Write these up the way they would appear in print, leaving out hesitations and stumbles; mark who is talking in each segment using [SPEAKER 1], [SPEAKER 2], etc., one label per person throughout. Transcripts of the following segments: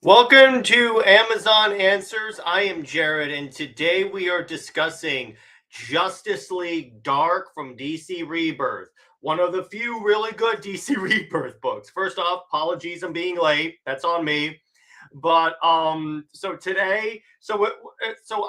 [SPEAKER 1] Welcome to Amazon Answers. I am Jared, and today we are discussing Justice League Dark from DC Rebirth, one of the few really good DC Rebirth books. First off, apologies on being late. That's on me. But so today, so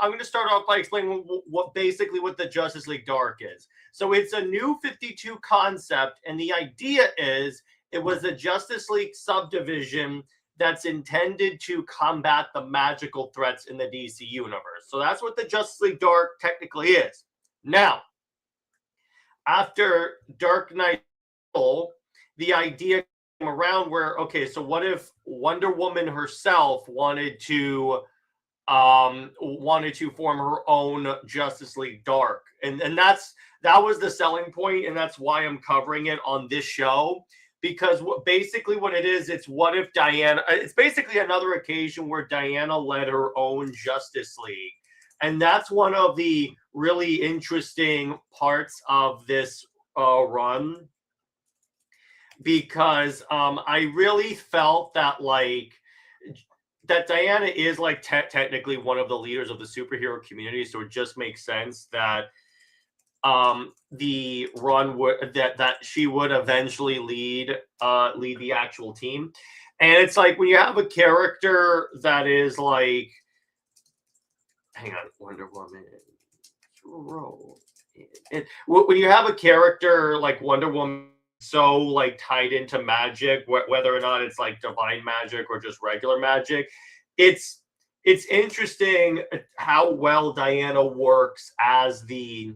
[SPEAKER 1] I'm going to start off by explaining what the Justice League Dark is. So it's a new 52 concept, and the idea is it was a Justice League subdivision that's intended to combat the magical threats in the DC universe. So that's what the Justice League Dark technically is. Now, after Dark Knight, the idea came around where, okay, so what if Wonder Woman herself wanted to form her own Justice League Dark? And that was the selling point, and that's why I'm covering it on this show. Because basically what it is, it's what if Diana, it's basically another occasion where Diana led her own Justice League. And that's one of the really interesting parts of this run. Because I really felt that that Diana is technically one of the leaders of the superhero community. So it just makes sense that the run would that she would eventually lead the actual team. And it's like when you have a character that is like, hang on, Wonder Woman, when you have a character like Wonder Woman so tied into magic, whether or not it's like divine magic or just regular magic, it's interesting how well Diana works as the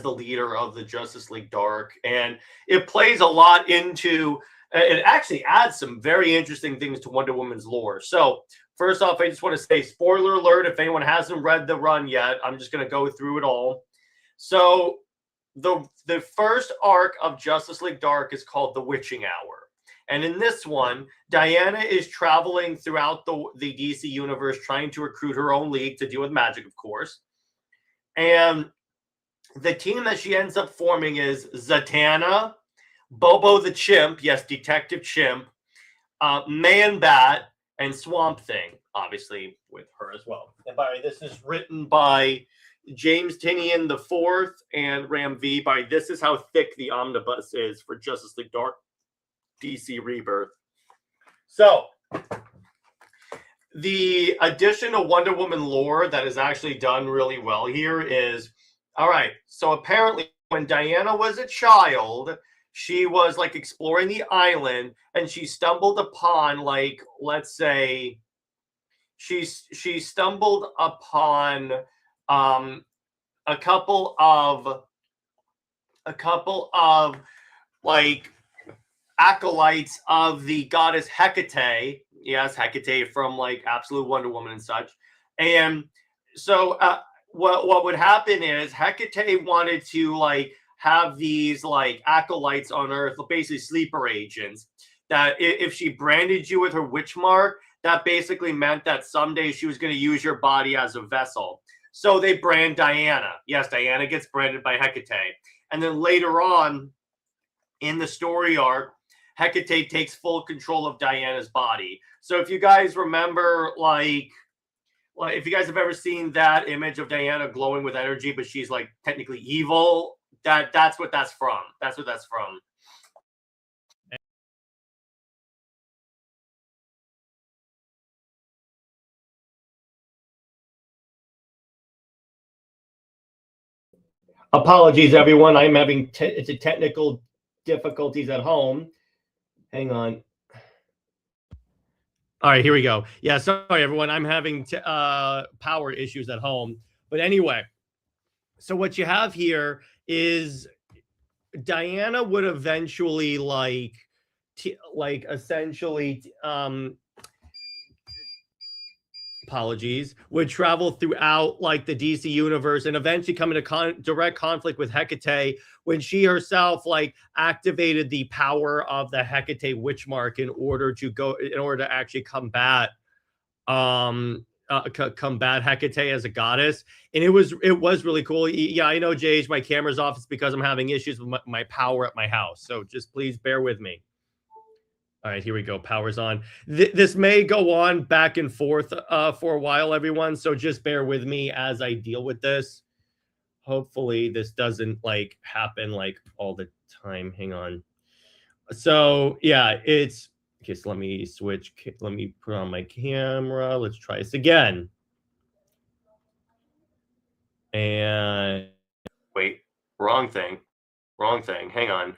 [SPEAKER 1] leader of the Justice League Dark. And it plays a lot into, it actually adds some very interesting things to Wonder Woman's lore. So first off, I just want to say, spoiler alert, if anyone hasn't read the run yet, I'm just going to go through it all. So the first arc of Justice League Dark is called The Witching Hour. And in this one, Diana is traveling throughout the DC universe, trying to recruit her own league to deal with magic, of course. And the team that she ends up forming is Zatanna, Bobo the Chimp, yes, Detective Chimp, Man-Bat, and Swamp Thing, obviously with her as well. And by this is written by James Tynion IV and Ram V by This Is How Thick the Omnibus Is for Justice League Dark DC Rebirth. So the addition of Wonder Woman lore that is actually done really well here is, all right, so apparently when Diana was a child, she was exploring the island, and she stumbled upon let's say she stumbled upon a couple of acolytes of the goddess Hecate. Yes, Hecate from Absolute Wonder Woman and such. And so what would happen is Hecate wanted to have these acolytes on Earth, basically sleeper agents, that if she branded you with her witch mark, that basically meant that someday she was going to use your body as a vessel. So they brand Diana. Yes, Diana gets branded by Hecate. And then later on in the story arc, Hecate takes full control of Diana's body. So if you guys remember, if you guys have ever seen that image of Diana glowing with energy, but she's technically evil, that's what that's from. That's what that's from. Apologies, everyone. I'm having technical difficulties at home. Hang on. All right, here we go. Yeah, sorry, everyone. I'm having power issues at home. But anyway, so what you have here is Diana would eventually essentially apologies, would travel throughout the DC universe and eventually come into direct conflict with Hecate when she herself activated the power of the Hecate witch mark in order to actually combat Hecate as a goddess. And it was really cool. Yeah, I know, Jage, my camera's off. It's because I'm having issues with my power at my house. So just please bear with me. All right, here we go. Power's on. This may go on back and forth for a while, everyone. So just bear with me as I deal with this. Hopefully this doesn't like happen like all the time. Hang on. So yeah, it's okay. So let me switch. Let me put on my camera. Let's try this again. And wait, wrong thing. Hang on.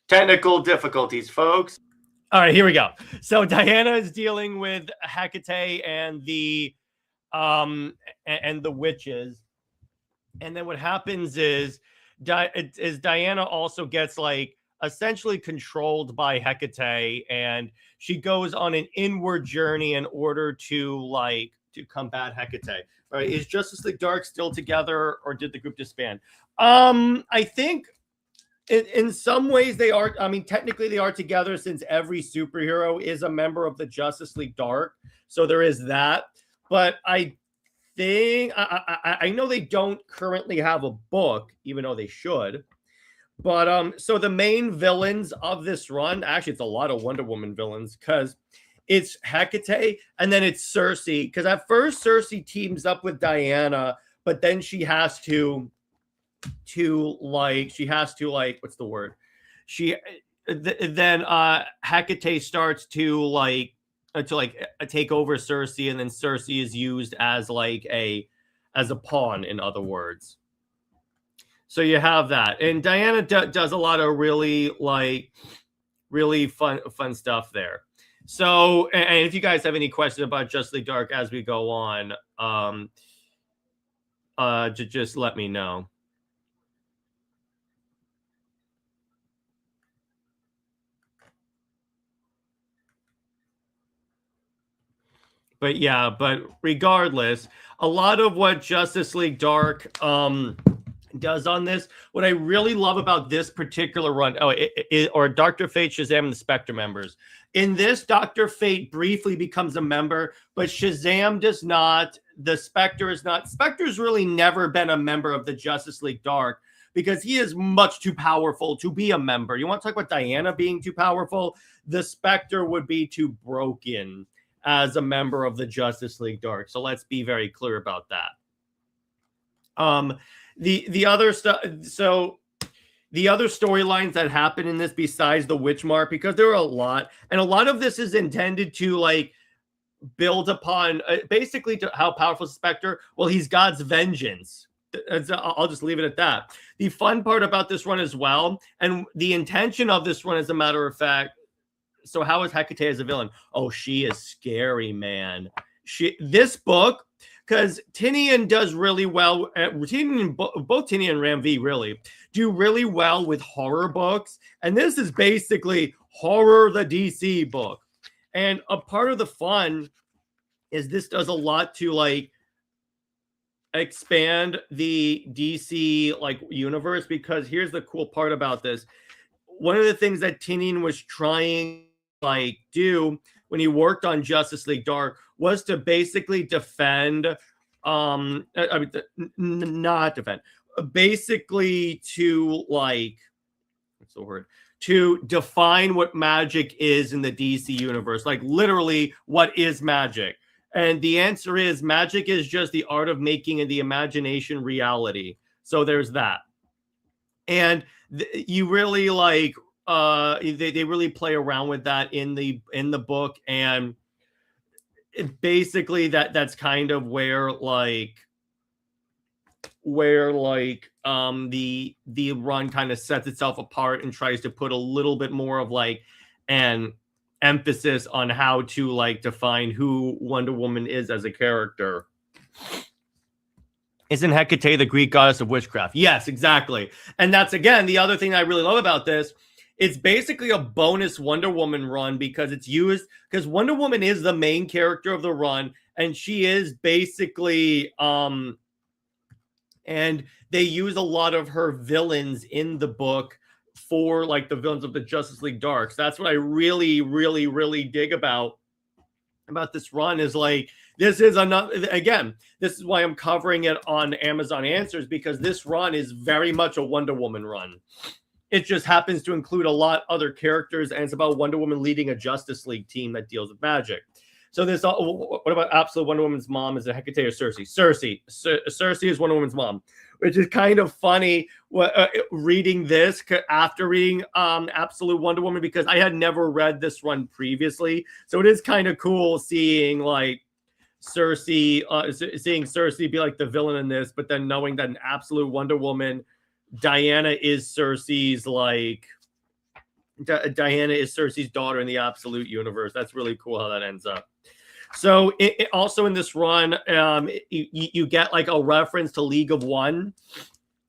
[SPEAKER 1] Technical difficulties, folks. All right, here we go. So Diana is dealing with Hecate and the witches. And then what happens is Diana also gets like essentially controlled by Hecate, and she goes on an inward journey in order to combat Hecate. Right? Is Justice League Dark still together, or did the group disband? I think in some ways they are. I mean, technically they are together since every superhero is a member of the Justice League Dark. So there is that. But I think I know they don't currently have a book, even though they should. But so the main villains of this run, actually, it's a lot of Wonder Woman villains because it's Hecate and then it's Circe. Because at first Circe teams up with Diana, but then she has to what's the word? Then Hecate starts to take over Circe, and then Circe is used as a pawn, in other words. So you have that, and Diana does a lot of really fun stuff there. So, and if you guys have any questions about Justice League Dark as we go on, just let me know. But yeah, but regardless, a lot of what Justice League Dark does on this, what I really love about this particular run, or Dr. Fate, Shazam, and the Spectre members. In this, Dr. Fate briefly becomes a member, but Shazam does not. The Spectre is not. Spectre's really never been a member of the Justice League Dark because he is much too powerful to be a member. You want to talk about Diana being too powerful? The Spectre would be too broken as a member of the Justice League Dark. So let's be very clear about that. The other stuff, so the other storylines that happen in this besides the Witch Mark, because there are a lot, and a lot of this is intended to build upon basically to how powerful is Spectre. Well, he's God's vengeance. I'll just leave it at that. The fun part about this run as well, and the intention of this run, as a matter of fact. So how is Hecate as a villain? Oh, she is scary, man. This book, because Tynion does really well. Both Tynion and Ram V really do really well with horror books. And this is basically horror, the DC book. And a part of the fun is this does a lot to expand the DC universe, because here's the cool part about this. One of the things that Tynion was trying do when he worked on Justice League Dark was to basically defend not defend, basically to what's the word, to define what magic is in the DC universe, literally what is magic. And the answer is magic is just the art of making the imagination reality. So there's that. And you really they really play around with that in the book, and basically that's kind of where the run kind of sets itself apart and tries to put a little bit more of an emphasis on how to define who Wonder Woman is as a character. Isn't Hecate the Greek goddess of witchcraft? Yes, exactly. And that's, again, the other thing I really love about this. It's basically a bonus Wonder Woman run because it's used, because Wonder Woman is the main character of the run, and she is basically, and they use a lot of her villains in the book for the villains of the Justice League Dark. So that's what I really, really, really dig about this run is this is another, again, this is why I'm covering it on Amazon Answers, because this run is very much a Wonder Woman run. It just happens to include a lot other characters, and it's about Wonder Woman leading a Justice League team that deals with magic. So this, what about Absolute Wonder Woman's mom? Is it Hecate or Cersei? Cersei is Wonder Woman's mom, which is kind of funny reading this after reading Absolute Wonder Woman, because I had never read this run previously. So it is kind of cool seeing like Cersei, seeing Cersei be like the villain in this, but then knowing that in Absolute Wonder Woman, Diana is Cersei's Diana is Cersei's daughter in the Absolute universe. That's really cool how that ends up. So it also in this run, you get like a reference to League of One,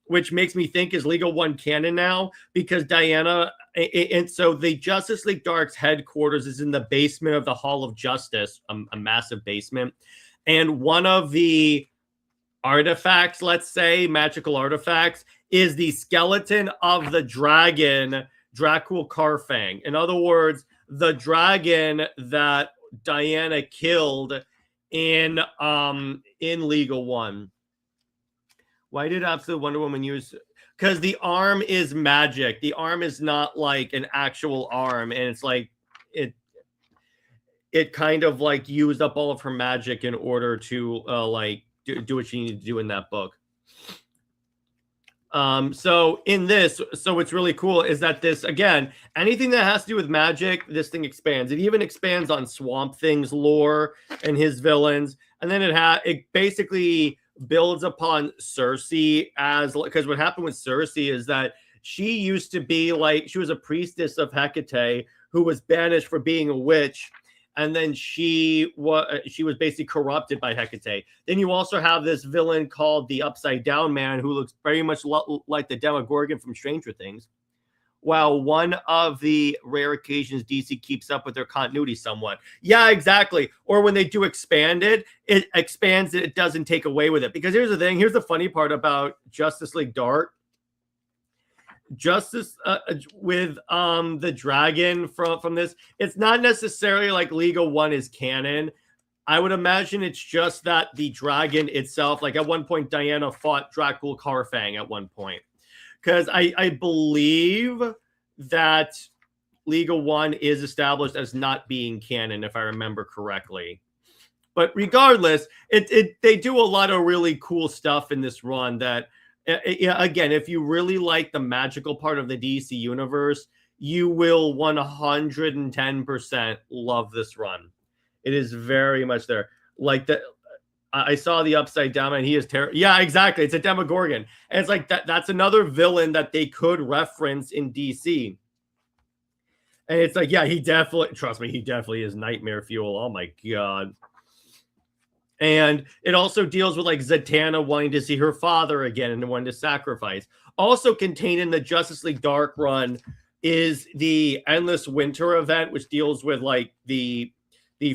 [SPEAKER 1] which makes me think, is League of One canon now? Because Diana, and so the Justice League Dark's headquarters is in the basement of the Hall of Justice, a massive basement. And one of the artifacts, let's say, magical artifacts, is the skeleton of the dragon, Dracul Carfang. In other words, the dragon that Diana killed in League of One. Why did Absolute Wonder Woman use? Because the arm is magic. The arm is not like an actual arm, and it's like it kind of like used up all of her magic in order to like do what she needed to do in that book. So in this, so what's really cool is that this, again, anything that has to do with magic, this thing expands. It even expands on Swamp Thing's lore and his villains, and then it basically builds upon Cersei, as because what happened with Cersei is that she used to be like, she was a priestess of Hecate who was banished for being a witch. And then she was basically corrupted by Hecate. Then you also have this villain called the Upside Down Man, who looks very much like the Demogorgon from Stranger Things. While one of the rare occasions DC keeps up with their continuity somewhat. Yeah, exactly. Or when they do expand it, it expands it. It doesn't take away with it. Because here's the thing. Here's the funny part about Justice League Dark. Justice with the dragon from this, it's not necessarily like League of One is canon. I would imagine it's just that the dragon itself, like at one point Diana fought Dracul Carfang at one point, because I believe that League of One is established as not being canon, if I remember correctly. But regardless, they do a lot of really cool stuff in this run that, again, if you really like the magical part of the DC universe, you will 110% love this run. It is very much there. Like that, I saw the Upside Down Man. He is terrible. Yeah, exactly. It's a Demogorgon, and it's like that. That's another villain that they could reference in DC. And it's like, yeah, he definitely, trust me, he definitely is nightmare fuel. Oh my god. And it also deals with like Zatanna wanting to see her father again and wanting to sacrifice. Also contained in the Justice League Dark run is the Endless Winter event, which deals with like the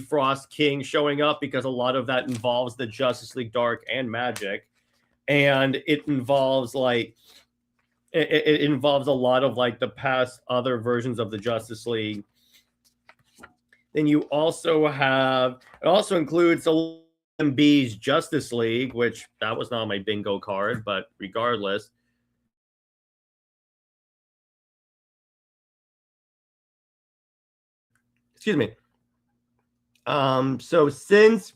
[SPEAKER 1] Frost King showing up, because a lot of that involves the Justice League Dark and magic. And it involves like it involves a lot of like the past other versions of the Justice League. Then you also have, it also includes B's Justice League, which that was not my bingo card, but regardless. Excuse me. So since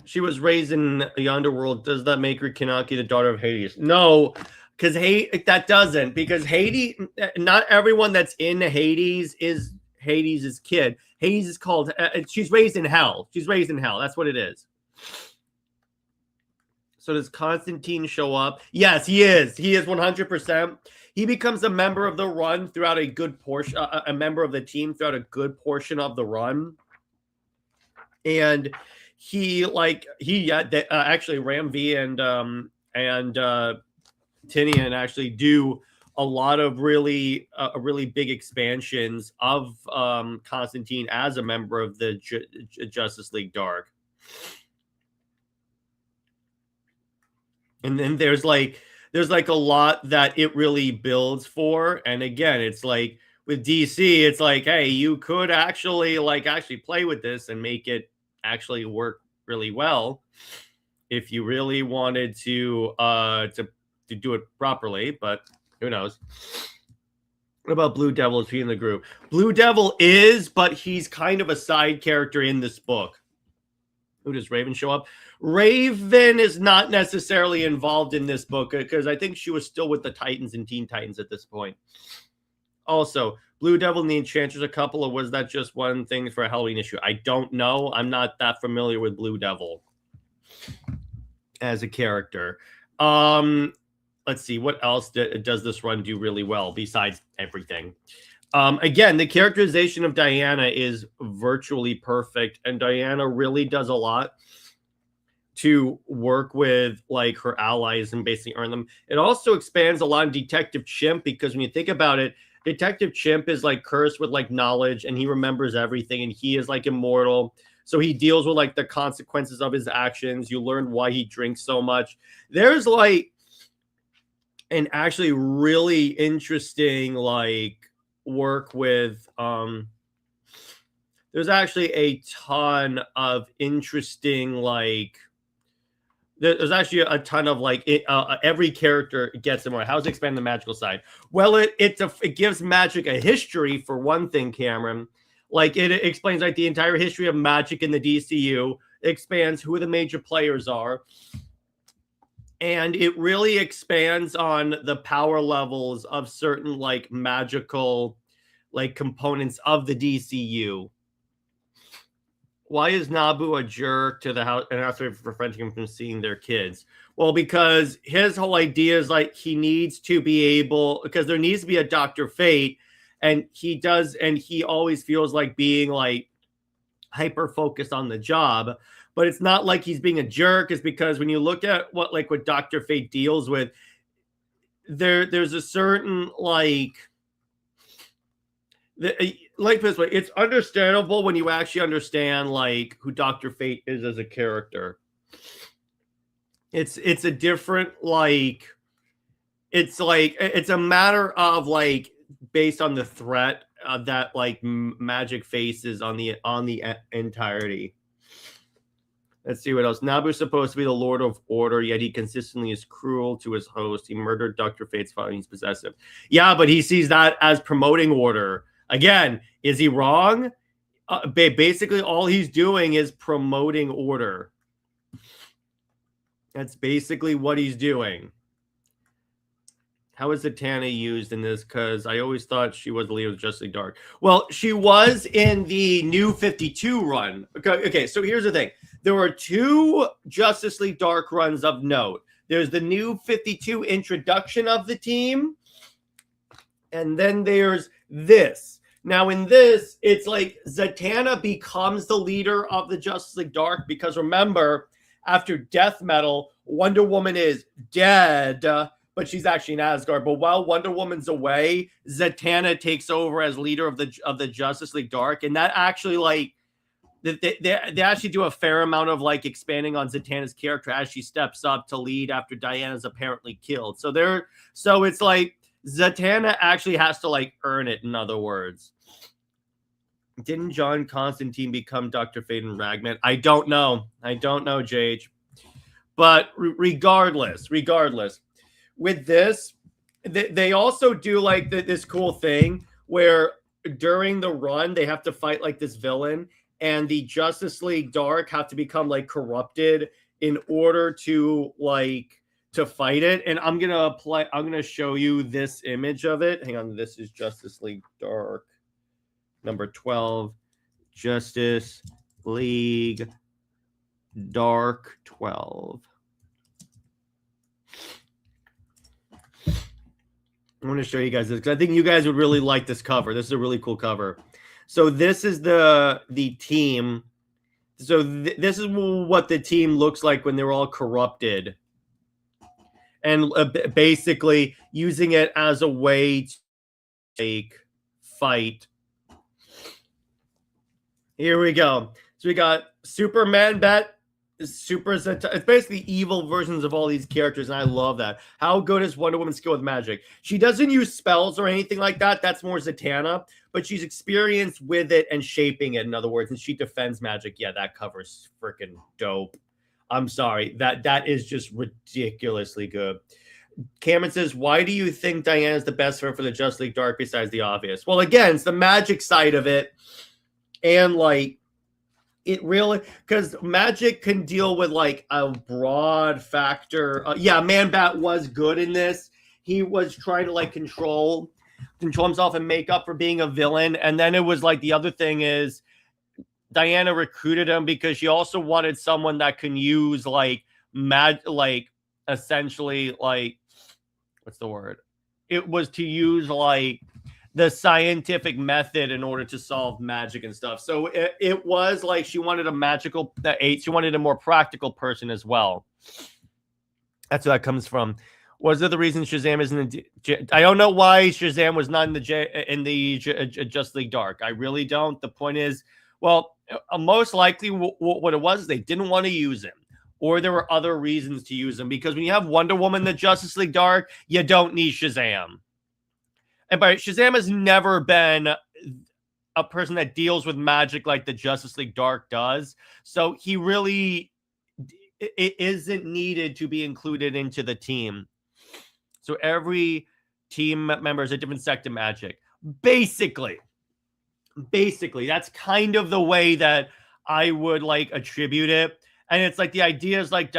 [SPEAKER 1] she was raised in the underworld, does that make her cannot be the daughter of Hades? No, because that doesn't, because Hades, not everyone that's in Hades is Hades' kid. Hades is called, she's raised in hell. She's raised in hell. That's what it is. So does Constantine show up? Yes, he is. He is 100%. He becomes a member of the run throughout a good portion, a member of the team throughout a good portion of the run. And actually Ram V and Tynion actually do a lot of really big expansions of Constantine as a member of the Justice League Dark. And then there's like a lot that it really builds for. And again, it's like with DC, it's like, hey, you could actually play with this and make it actually work really well if you really wanted to do it properly, but who knows. What about Blue Devil? Is he in the group? Blue Devil is, but he's kind of a side character in this book. Who does Raven show up? Raven is not necessarily involved in this book because I think she was still with the Titans and Teen Titans at this point. Also, Blue Devil and the Enchantress a couple, or was that just one thing for a Halloween issue? I don't know. I'm not that familiar with Blue Devil as a character. Let's see. What else does this run do really well besides everything? Again, the characterization of Diana is virtually perfect, and Diana really does a lot to work with like her allies and basically earn them. It also expands a lot on Detective Chimp, because when you think about it, Detective Chimp is like cursed with like knowledge, and he remembers everything, and he is like immortal. So he deals with like the consequences of his actions. You learn why he drinks so much. There's like an actually really interesting like work with there's actually a ton of interesting like there's actually a ton of like every character gets more. How does it expand the magical side? Well, it gives magic a history, for one thing, Cameron. Like it explains like the entire history of magic in the DCU. It expands who the major players are, and it really expands on the power levels of certain like magical like components of the DCU. Why is Nabu a jerk to the house and after preventing him from seeing their kids? Well, because his whole idea is like he needs to be able, because there needs to be a Dr. Fate, and he does, and he always feels like being like hyper focused on the job. But it's not like he's being a jerk. It's because when you look at what Dr. Fate deals with, there's a certain like this way, it's understandable when you actually understand like who Dr. Fate is as a character. It's a different like it's a matter of like based on the threat that like magic faces on the entirety. Let's see what else. Nabu's supposed to be the Lord of Order, yet he consistently is cruel to his host. He murdered Dr. Fate's father. He's possessive. Yeah, but he sees that as promoting order. Again, is he wrong? Basically, all he's doing is promoting order. That's basically what he's doing. How is Zatanna used in this? Because I always thought she was the leader of Justice League Dark. Well, she was in the New 52 run. Okay, so here's the thing. There were 2 Justice League Dark runs of note. There's the New 52 introduction of the team, and then there's this. Now, in this, it's like Zatanna becomes the leader of the Justice League Dark because, remember, after Death Metal, Wonder Woman is dead, but she's actually in Asgard. But while Wonder Woman's away, Zatanna takes over as leader of the Justice League Dark, and that actually like they actually do a fair amount of like expanding on Zatanna's character as she steps up to lead after Diana's apparently killed. So it's like Zatanna actually has to like earn it. In other words, didn't John Constantine become Dr. Fate and Ragman? I don't know, JH. But regardless, with this, they also do like this cool thing where during the run they have to fight like this villain, and the Justice League Dark have to become like corrupted in order to fight it. And I'm gonna show you this image of it. Hang on, this is Justice League Dark number 12, Justice League Dark 12. I want to show you guys this because I think you guys would really like this cover. This is a really cool cover. So this is the team. So this is what the team looks like when they're all corrupted, and basically using it as a way to fight. Here we go. So we got Superman Bet. It's basically evil versions of all these characters, and I love that. How good is Wonder Woman's skill with magic? She doesn't use spells or anything like that. That's more Zatanna, but she's experienced with it and shaping it, in other words, and she defends magic. Yeah, that cover's freaking dope. I'm sorry. That is just ridiculously good. Cameron says, why do you think Diana's the best friend for the Justice League Dark besides the obvious? Well, again, it's the magic side of it. And like, it really, because magic can deal with like a broad factor. Yeah, Man-Bat was good in this. He was trying to like control himself and make up for being a villain. And then it was like, the other thing is Diana recruited him because she also wanted someone that can use like essentially like, what's the word? It was to use like the scientific method in order to solve magic and stuff. So it was like she wanted a magical, she wanted a more practical person as well. That's where that comes from. Was there the reason Shazam isn't in I don't know why Shazam was not in the Justice League Dark. I really don't. The point is, well, most likely what it was, they didn't want to use him. Or there were other reasons to use him. Because when you have Wonder Woman in the Justice League Dark, you don't need Shazam. And by Shazam has never been a person that deals with magic like the Justice League Dark does. So he really isn't needed to be included into the team. So every team member is a different sect of magic. Basically, that's kind of the way that I would like attribute it. And it's like the idea is like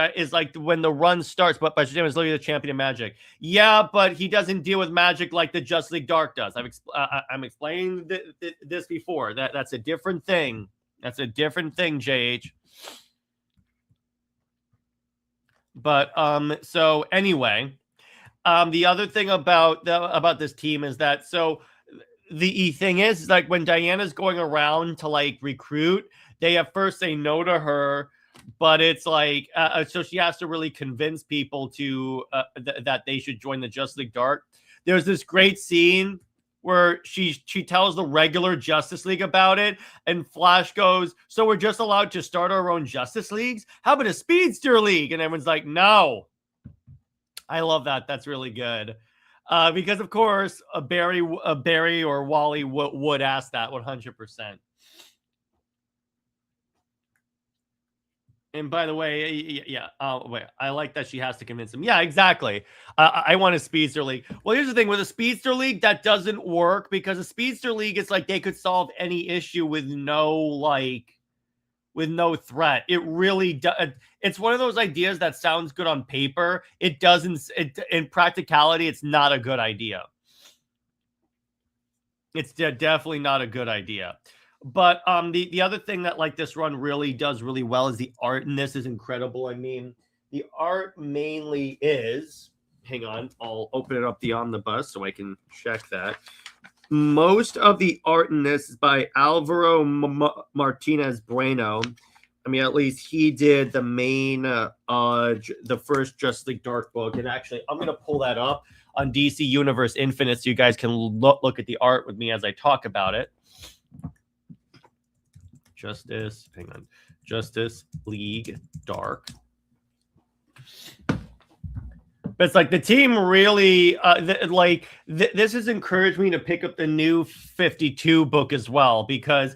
[SPEAKER 1] when the run starts, but Shazam is literally the champion of magic. Yeah, but he doesn't deal with magic like the Justice League Dark does. I'm explaining this before. That's a different thing. That's a different thing, JH. But so anyway, the other thing about this team is that the thing is like when Diana's going around to like recruit, they at first say no to her. But it's like, so she has to really convince people to that they should join the Justice League Dark. There's this great scene where she tells the regular Justice League about it, and Flash goes, so we're just allowed to start our own Justice Leagues? How about a Speedster League? And everyone's like, no. I love that. That's really good. Because, of course, Barry or Wally would ask that 100%. And by the way, yeah, wait, I like that she has to convince him. Yeah, exactly. I want a Speedster League. Well, here's the thing. With a Speedster League, that doesn't work because a Speedster League is like they could solve any issue with no threat. It really does. It's one of those ideas that sounds good on paper. It doesn't. In practicality, it's not a good idea. It's definitely not a good idea. But the other thing that like this run really does really well is the art in this is incredible. I mean, the art mainly is, hang on, I'll open it up the omnibus so I can check that. Most of the art in this is by Alvaro Martínez Bueno. I mean, at least he did the main, the first Justice League Dark book. And actually, I'm going to pull that up on DC Universe Infinite so you guys can look at the art with me as I talk about it. Justice League Dark. But it's like the team really this has encouraged me to pick up the new 52 book as well, because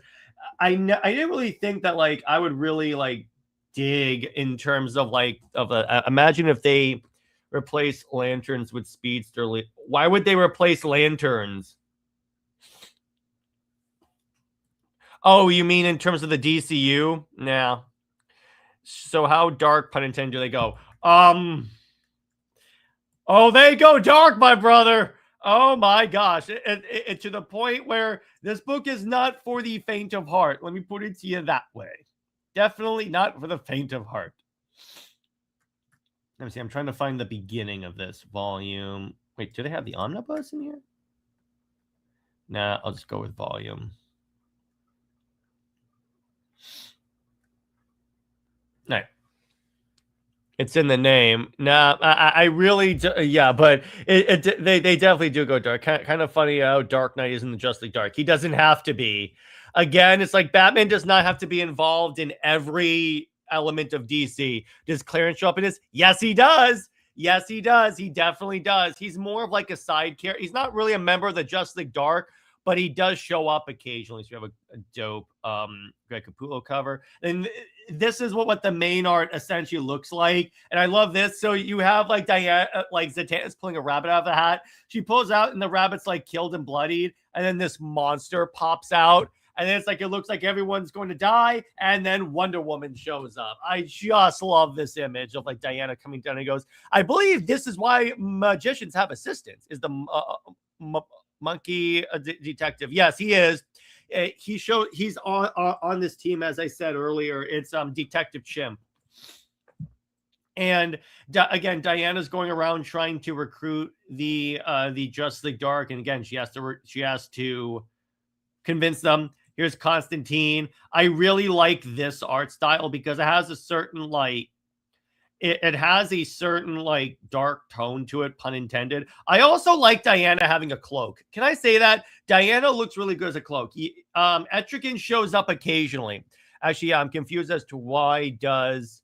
[SPEAKER 1] I didn't really think that like I would really like dig in terms of imagine if they replace lanterns with Speedster. Why would they replace lanterns? Oh, you mean in terms of the DCU? Nah. So how dark, pun intended, do they go? Oh, they go dark, my brother. Oh my gosh. It to the point where this book is not for the faint of heart. Let me put it to you that way. Definitely not for the faint of heart. Let me see. I'm trying to find the beginning of this volume. Wait, do they have the omnibus in here? Nah, I'll just go with volume. No. It's in the name. Nah, I really do, yeah, but they definitely do go dark. Kind of funny how Dark Knight isn't Justice League Dark. He doesn't have to be. Again, it's like Batman does not have to be involved in every element of DC. Does Clarence show up in this? Yes, he does. Yes, he does. He definitely does. He's more of like a side character. He's not really a member of the Justice League Dark,
[SPEAKER 2] but he does show up occasionally. So you have a dope Greg Capullo cover. And this is what the main art essentially looks like. And I love this. So you have like Diana, like Zatanna's pulling a rabbit out of the hat. She pulls out and the rabbit's like killed and bloodied. And then this monster pops out. And then it's like, it looks like everyone's going to die. And then Wonder Woman shows up. I just love this image of like Diana coming down and goes, I believe this is why magicians have assistants, is the monkey detective. Yes, he is. He's on this team, as I said earlier. It's Detective Chimp. And again, Diana's going around trying to recruit the Justice League Dark. And again, she has to convince them. Here's Constantine. I really like this art style because it has a certain like, it has a certain like dark tone to it, pun intended. I also like Diana having a cloak. Can I say that? Diana looks really good as a cloak. Etrigan shows up occasionally. Actually, I'm confused as to why does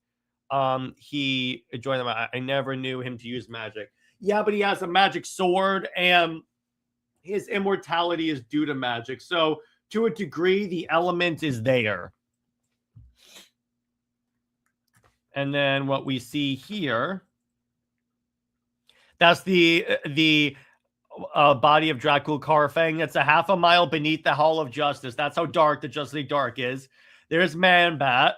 [SPEAKER 2] he join them. I never knew him to use magic. Yeah, but he has a magic sword and his immortality is due to magic. So to a degree, the element is there. And then what we see here, that's the body of Dracul Carfang. It's a half a mile beneath the Hall of Justice. That's how dark the Justice League Dark is. There's Man-Bat.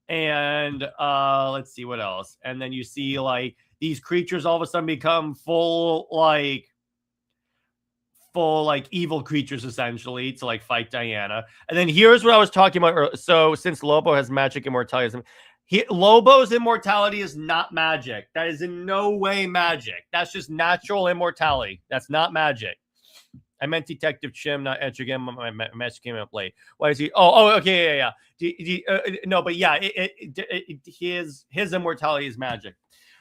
[SPEAKER 2] And let's see what else. And then you see like these creatures all of a sudden become full evil creatures essentially to like fight Diana. And then here's what I was talking about. So since Lobo has magic immortality, Lobo's immortality is not magic. That is in no way magic. That's just natural immortality. That's not magic. I meant Detective Chim, not Etrigan. My message came up late. Why is he? Oh, okay, yeah. No, but yeah, his immortality is magic.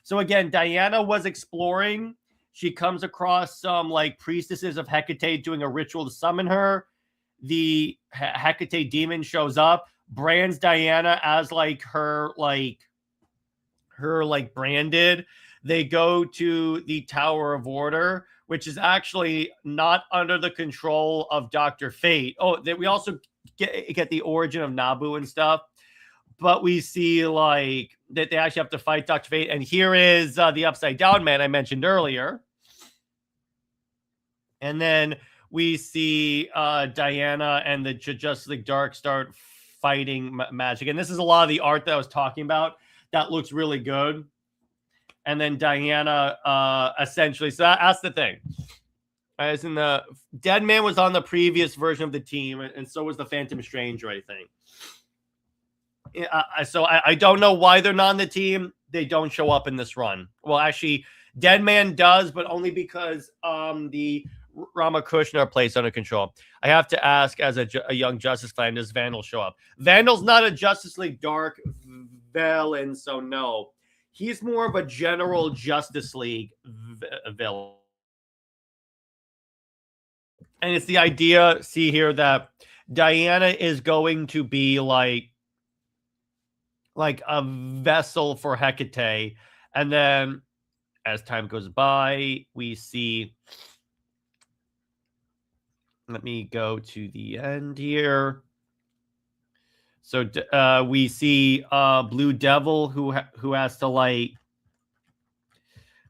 [SPEAKER 2] So again, Diana was exploring. She comes across some like priestesses of Hecate doing a ritual to summon her. The Hecate demon shows up, brands Diana as like her branded. They go to the Tower of Order, which is actually not under the control of Dr. Fate. Oh, we also get the origin of Nabu and stuff. But we see like that they actually have to fight Dr. Fate. And here is the Upside Down Man I mentioned earlier. And then we see Diana and the Justice League Dark start fighting magic. And this is a lot of the art that I was talking about. That looks really good. And then Diana essentially, so that's the thing. As in the Dead Man was on the previous version of the team, and so was the Phantom Stranger, I think. So I don't know why they're not on the team. They don't show up in this run. Well, actually, Dead Man does, but only because the Ramakrishna are placed under control. I have to ask, as a young Justice fan, does Vandal show up? Vandal's not a Justice League Dark villain, so no. He's more of a general Justice League villain. And it's the idea, see here, that Diana is going to be like a vessel for Hecate. And then as time goes by, we see, let me go to the end here. So we see Blue Devil who has to like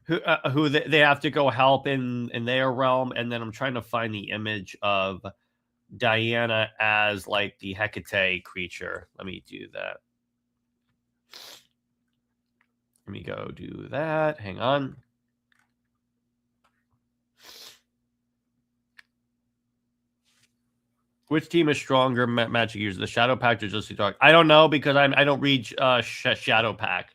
[SPEAKER 2] who they have to go help in their realm, and then I'm trying to find the image of Diana as like the Hecate creature. Let me do that. Let me go do that. Hang on. Which team is stronger, Magic users, the Shadow Pact or Justice Dark? I don't know because I don't read Shadow Pact.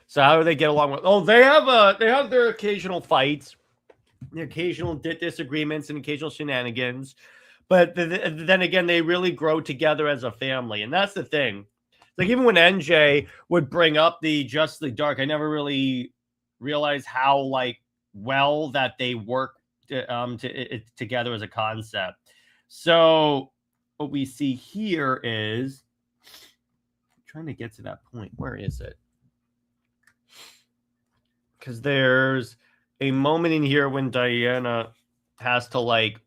[SPEAKER 2] So how do they get along with? Oh, they have their occasional fights, the occasional disagreements, and occasional shenanigans. But then again, they really grow together as a family, and that's the thing. Like even when NJ would bring up the Justice League Dark, I never really realized how like well that they work together as a concept. So what we see here is, I'm trying to get to that point. Where is it? because there's a moment in here when Diana has to like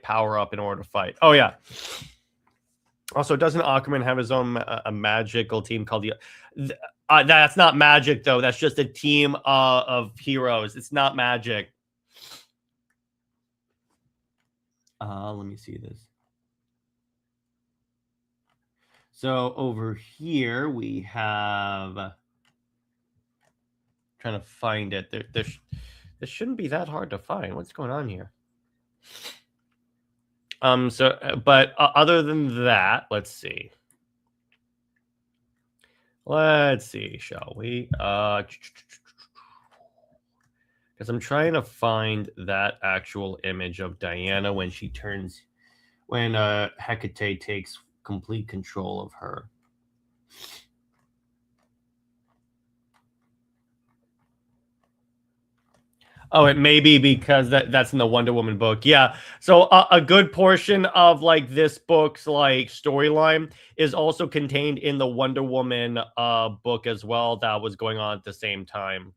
[SPEAKER 2] power up in order to fight. Oh yeah. Also, doesn't Aquaman have his own a magical team called the? That's not magic though. That's just a team of heroes. It's not magic. Let me see this. So over here we have. Trying to find it. This shouldn't be that hard to find. What's going on here? But other than that, let's see. Let's see, shall we? Because I'm trying to find that actual image of Diana when Hecate takes complete control of her. Oh, it may be because that's in the Wonder Woman book. Yeah. So a good portion of like this book's like storyline is also contained in the Wonder Woman book as well that was going on at the same time.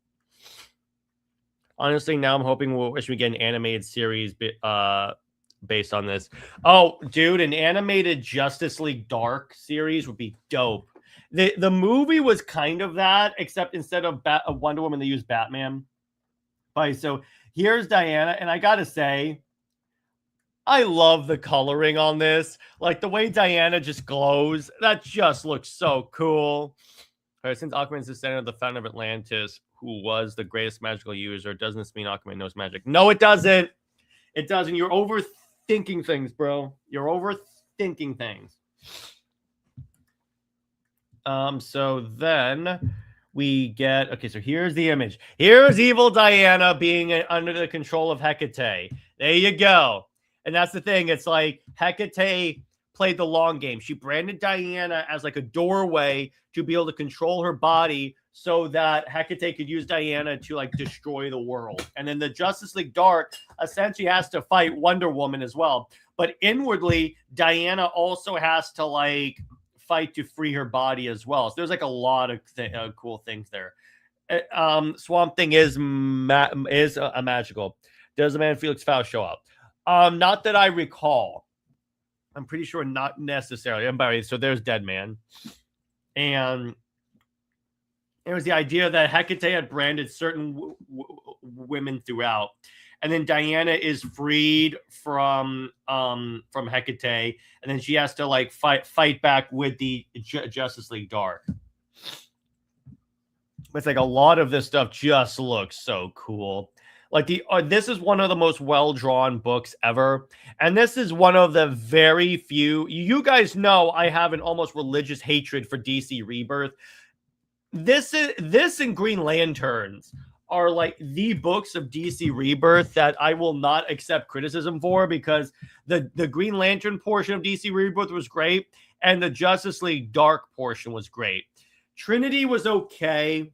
[SPEAKER 2] Honestly, now I'm hoping we get an animated series based on this. Oh, dude, an animated Justice League Dark series would be dope. The movie was kind of that, except instead of Wonder Woman, they used Batman. So here's Diana, and I gotta say, I love the coloring on this. Like the way Diana just glows, that just looks so cool. All right, since Aquaman's descendant of the founder of Atlantis, who was the greatest magical user, doesn't this mean Aquaman knows magic? No, it doesn't. It doesn't. You're overthinking things, bro. You're overthinking things. So then we get, okay, so here's the image. Here's evil Diana being under the control of Hecate. There you go. And that's the thing. It's like Hecate played the long game. She branded Diana as like a doorway to be able to control her body so that Hecate could use Diana to like destroy the world. And then the Justice League Dark essentially has to fight Wonder Woman as well. But inwardly, Diana also has to like fight to free her body as well. So there's like a lot of cool things there. Swamp Thing is a magical. Does the man Felix Faust show up? Not that I recall. I'm pretty sure not necessarily. So there's Dead Man. And it was the idea that Hecate had branded certain women throughout. And then Diana is freed from Hecate, and then she has to like fight back with the Justice League Dark. It's like a lot of this stuff just looks so cool. Like this is one of the most well-drawn books ever, and this is one of the very few. You guys know I have an almost religious hatred for DC Rebirth. This and Green Lanterns are like the books of DC Rebirth that I will not accept criticism for, because the Green Lantern portion of DC Rebirth was great, and the Justice League Dark portion was great. Trinity was okay.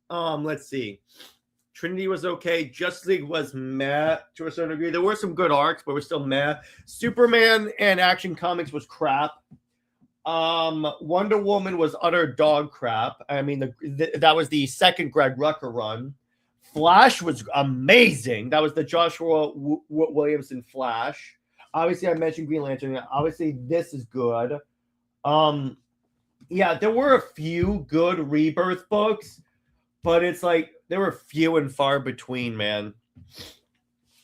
[SPEAKER 2] Let's see. Trinity was okay. Justice League was meh to a certain degree. There were some good arcs, but we're still meh. Superman and Action Comics was crap. Wonder Woman was utter dog crap. I mean, that was the second Greg Rucka run. Flash was amazing. That was the Joshua Williamson Flash. Obviously, I mentioned Green Lantern. Obviously, this is good. Yeah, there were a few good Rebirth books, but it's like there were few and far between, man.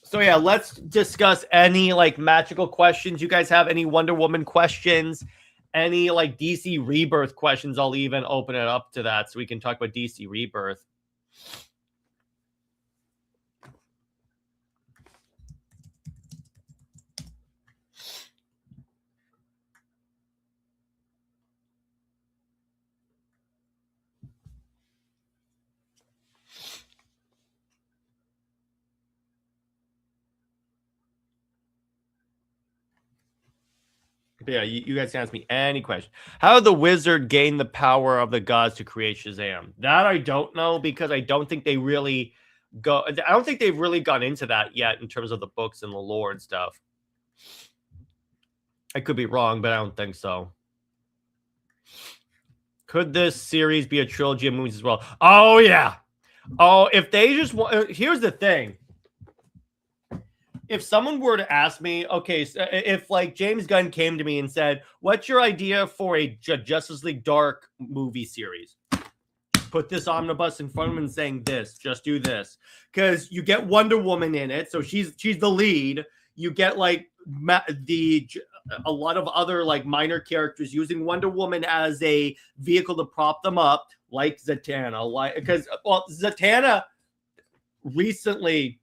[SPEAKER 2] So yeah, let's discuss any like magical questions. You guys have any Wonder Woman questions? Any like DC Rebirth questions? I'll even open it up to that so we can talk about DC Rebirth. But yeah, you guys can ask me any question. How did the wizard gain the power of the gods to create Shazam? That I don't know, because I don't think they really I don't think they've really gone into that yet in terms of the books and the lore and stuff. I could be wrong, but I don't think so. Could this series be a trilogy of movies as well? Oh, yeah. Oh, if they just want... Here's the thing. If someone were to ask me, okay, so if like James Gunn came to me and said, what's your idea for a Justice League Dark movie series? Put this omnibus in front of him and saying this, just do this. Because you get Wonder Woman in it, so she's the lead. You get like a lot of other like minor characters using Wonder Woman as a vehicle to prop them up, like Zatanna. Because Zatanna recently,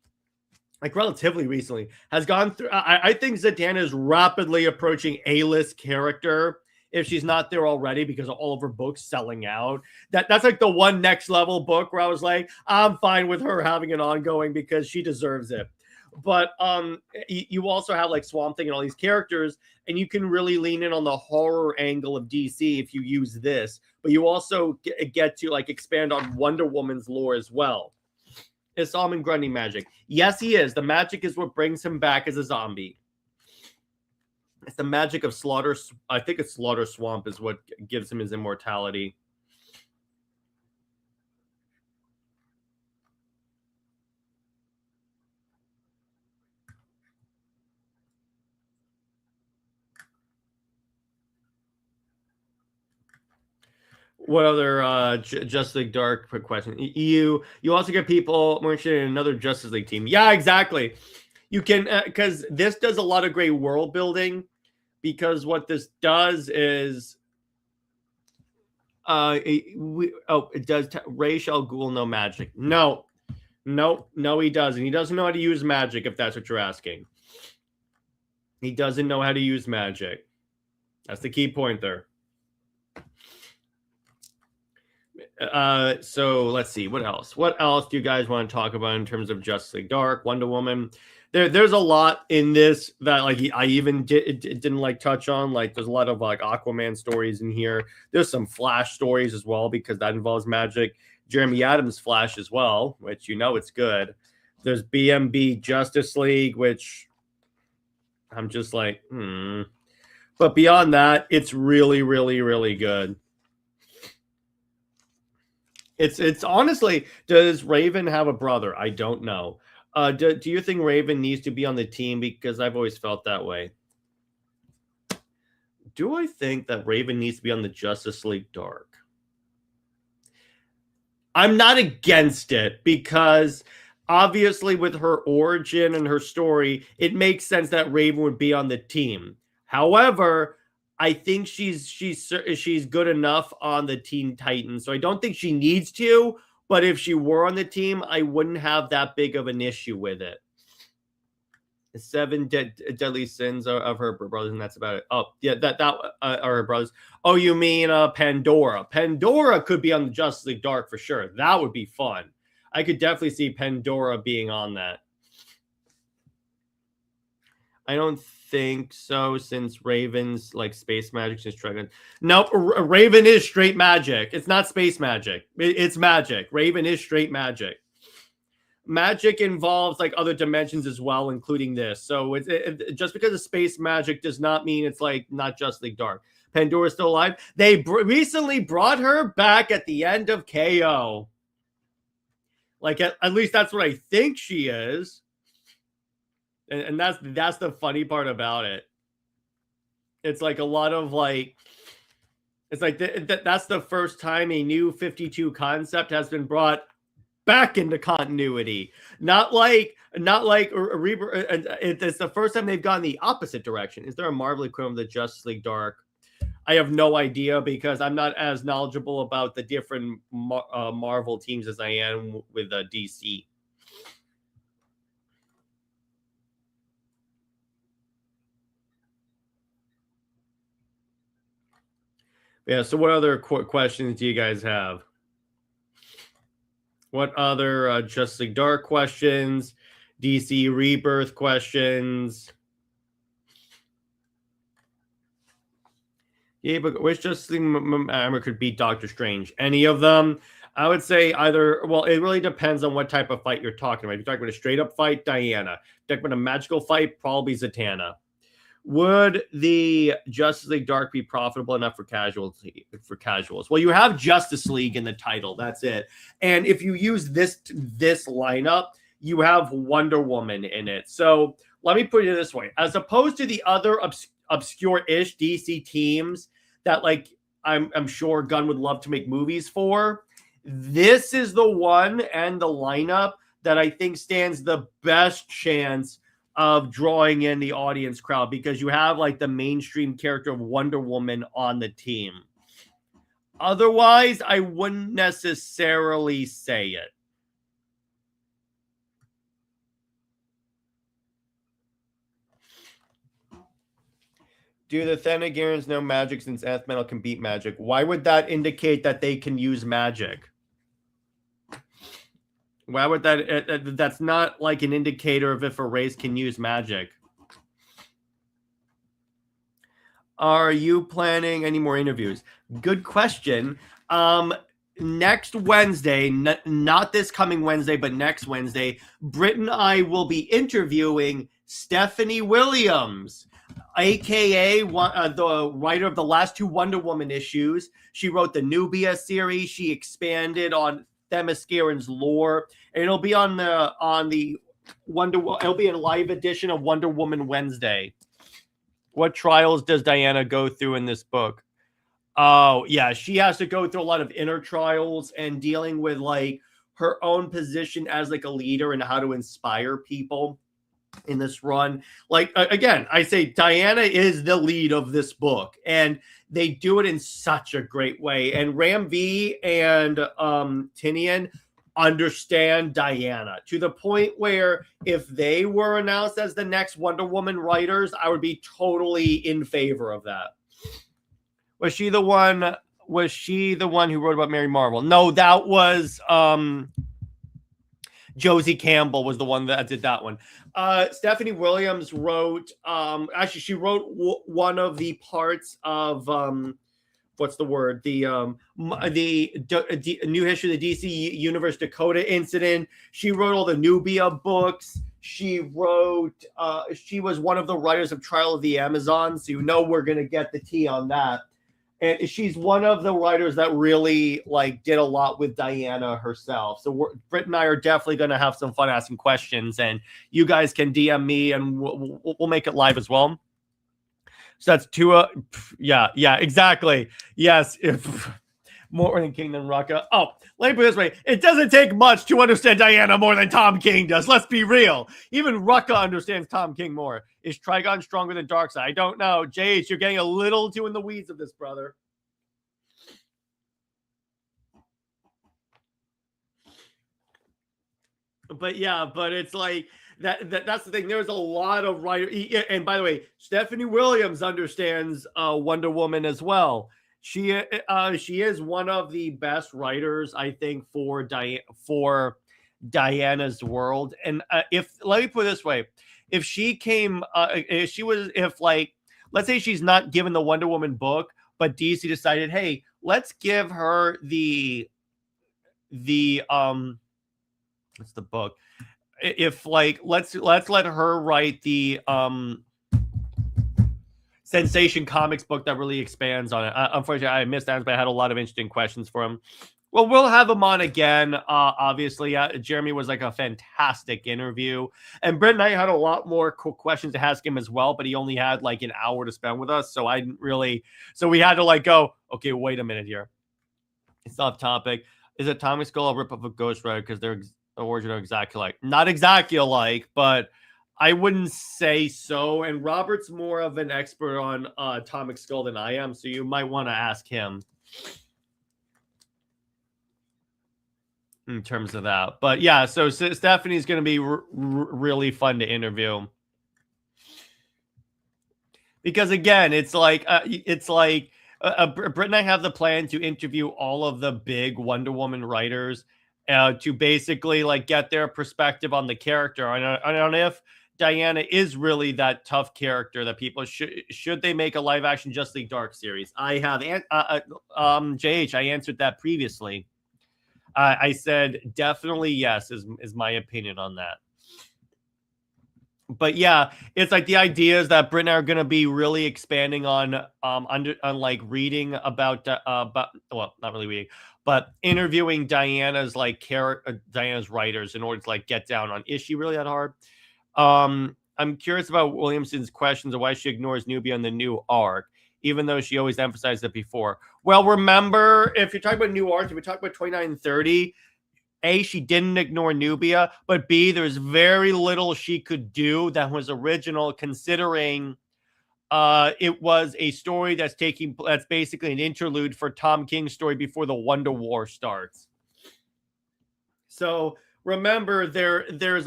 [SPEAKER 2] like relatively recently, has gone through. I think Zatanna is rapidly approaching A-list character if she's not there already because of all of her books selling out. That's like the one next level book where I was like, I'm fine with her having an ongoing because she deserves it. But you also have like Swamp Thing and all these characters, and you can really lean in on the horror angle of DC if you use this. But you also get to like expand on Wonder Woman's lore as well. Is Solomon Grundy magic? Yes, he is. The magic is what brings him back as a zombie. It's the magic of Slaughter. I think it's Slaughter Swamp is what gives him his immortality. What other Justice League Dark quick question? You also get people more interested in another Justice League team. Yeah, exactly. You can because this does a lot of great world building. Because what this does is, it does. Ra's al Ghul no magic. No, he doesn't. He doesn't know how to use magic. If that's what you're asking, he doesn't know how to use magic. That's the key point there. So let's see what else. What else do you guys want to talk about in terms of Justice League Dark, Wonder Woman? There's a lot in this that like I even didn't like touch on. Like there's a lot of like Aquaman stories in here. There's some Flash stories as well because that involves magic. Jeremy Adams Flash as well, which it's good. There's BMB Justice League, which I'm just like, But beyond that, it's really, really, really good. It's honestly, does Raven have a brother? I don't know. Do you think Raven needs to be on the team? Because I've always felt that way. Do I think that Raven needs to be on the Justice League Dark? I'm not against it because obviously with her origin and her story, it makes sense that Raven would be on the team. However, I think she's good enough on the Teen Titans, so I don't think she needs to. But if she were on the team, I wouldn't have that big of an issue with it. The 7 deadly sins of her brothers, and that's about it. Oh, yeah, that are her brothers. Oh, you mean Pandora? Pandora could be on the Justice League Dark for sure. That would be fun. I could definitely see Pandora being on that. I don't think so, since Raven's like space magic since Dragon. No, Raven is straight magic. It's not space magic. It's magic. Raven is straight magic. Magic involves like other dimensions as well, including this. So just because it's space magic does not mean it's like not Justice League Dark. Pandora's still alive. They recently brought her back at the end of KO. Like at least that's what I think she is. And that's the funny part about it. It's like a lot of like, it's like that's the first time a new 52 concept has been brought back into continuity. Not like it's the first time they've gone the opposite direction. Is there a Marvel equivalent of the Justice League Dark? I have no idea because I'm not as knowledgeable about the different Marvel teams as I am with DC. Yeah, so what other questions do you guys have? What other Justice League Dark questions? DC Rebirth questions? Yeah, but which Justice League member could beat Doctor Strange? Any of them? I would say either. Well, it really depends on what type of fight you're talking about. If you're talking about a straight up fight, Diana. If you're talking about a magical fight, probably Zatanna. Would the Justice League Dark be profitable enough for casuals? Well, you have Justice League in the title. That's it. And if you use this lineup, you have Wonder Woman in it. So let me put it this way: as opposed to the other obscure-ish DC teams that, like, I'm sure Gunn would love to make movies for, this is the one and the lineup that I think stands the best chance of drawing in the audience crowd, because you have like the mainstream character of Wonder Woman on the team. Otherwise, I wouldn't necessarily say it. Do the Thenagarians know magic since Nth Metal can beat magic? Why would that indicate that they can use magic? Why would that? That's not like an indicator of if a race can use magic. Are you planning any more interviews? Good question. Next Wednesday, not this coming Wednesday, but next Wednesday, Britt and I will be interviewing Stephanie Williams, aka the writer of the last 2 Wonder Woman issues. She wrote the Nubia series. She expanded on Themysciran's lore, and it'll be on the it'll be a live edition of Wonder Woman Wednesday. What trials does Diana go through in this book? Oh, yeah, she has to go through a lot of inner trials and dealing with like her own position as like a leader and how to inspire people in this run. Like, again, I say Diana is the lead of this book, and they do it in such a great way. And Ram V and Tynion understand Diana to the point where if they were announced as the next Wonder Woman writers, I would be totally in favor of that. Was she the one who wrote about Mary Marvel? No, that was Josie Campbell was the one that did that one. Stephanie Williams wrote actually she wrote one of the parts of what's the word? The new history of the DC Universe Dakota incident. She wrote all the Nubia books. She wrote she was one of the writers of Trial of the Amazon, so you know we're gonna get the tea on that. And she's one of the writers that really like did a lot with Diana herself. So Britt and I are definitely going to have some fun asking questions, and you guys can DM me, and we'll make it live as well. So that's 2. Yeah, exactly. Yes, if more than King than Rucka. Oh, let me put it this way: it doesn't take much to understand Diana more than Tom King does. Let's be real. Even Rucka understands Tom King more. Is Trigon stronger than Darkseid? I don't know. JH, you're getting a little too in the weeds of this, brother. But yeah, but it's like that's the thing. There's a lot of writers. And by the way, Stephanie Williams understands Wonder Woman as well. She is one of the best writers, I think, for Diana's world. And let me put it this way: if she came, let's say she's not given the Wonder Woman book, but DC decided, hey, let's give her the what's the book? If like let's let her write the Sensation Comics book that really expands on it. Unfortunately, I missed that, but I had a lot of interesting questions for him. Well, we'll have him on again. Obviously, Jeremy was like a fantastic interview, and Britt and I had a lot more cool questions to ask him as well. But he only had like an hour to spend with us, so I didn't really. So we had to like go. Okay, wait a minute here. It's off topic. Is Atomic Skull a rip of a Ghost Rider because they're original exactly alike? Not exactly alike, but I wouldn't say so. And Robert's more of an expert on Atomic Skull than I am, so you might want to ask him in terms of that. But yeah, so Stephanie's going to be really fun to interview, because again, it's like Britt and I have the plan to interview all of the big Wonder Woman writers to basically like get their perspective on the character. I don't know if Diana is really that tough character that people should they make a live action Justice League Dark series. I have JH, I answered that previously. I said definitely yes is my opinion on that. but yeah, it's like the ideas that Brit and I are going to be really expanding on like reading about well, not really reading, but interviewing Diana's like Diana's writers in order to like get down on, is she really that hard? I'm curious about Williamson's questions of why she ignores Nubia in the new arc, even though she always emphasized it before. Well, remember, if you're talking about new arcs, if we talk about 29 and 30, A, she didn't ignore Nubia, but B, there's very little she could do that was original, considering it was a story that's basically an interlude for Tom King's story before the Wonder War starts. So remember, there's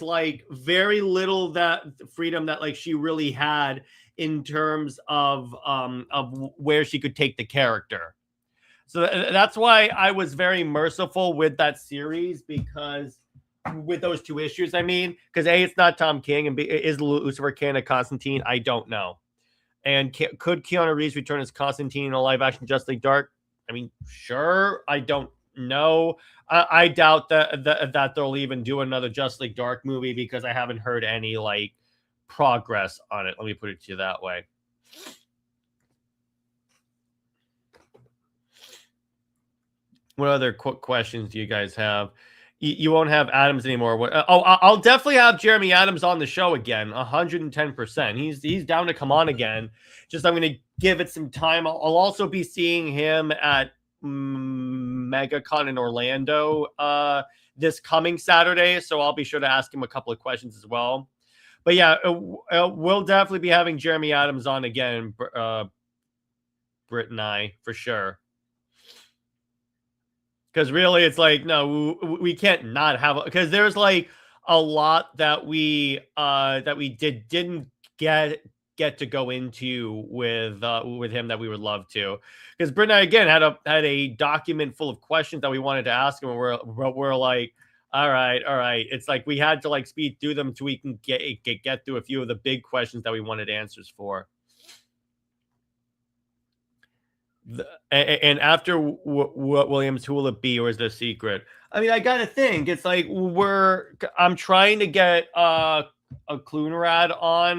[SPEAKER 2] like very little that freedom that like she really had in terms of where she could take the character. So that's why I was very merciful with that series, because with those two issues, I mean, because A, it's not Tom King, and B, is Lucifer Canon Constantine? I don't know. And could Keanu Reeves return as Constantine in a live action Justice League Dark? I mean, sure. I don't know. I doubt that they'll even do another Justice League Dark movie, because I haven't heard any like progress on it. Let me put it to you that way. What other quick questions do you guys have? You won't have Adams anymore. I'll definitely have Jeremy Adams on the show again, 110%. He's down to come on again. Just I'm going to give it some time. I'll also be seeing him at MegaCon in Orlando this coming Saturday, so I'll be sure to ask him a couple of questions as well. But yeah, we'll definitely be having Jeremy Adams on again, Britt and I, for sure. Because really, it's like, no, we can't not have, because there's like a lot that we didn't get to go into with him that we would love to. Because Britt and I again had a document full of questions that we wanted to ask him, and we're like, all right. It's like we had to like speed through them so we can get through a few of the big questions that we wanted answers for. And after Williams, who will it be, or is there a secret? I mean, I gotta think. It's like I'm trying to get a Clunerad on,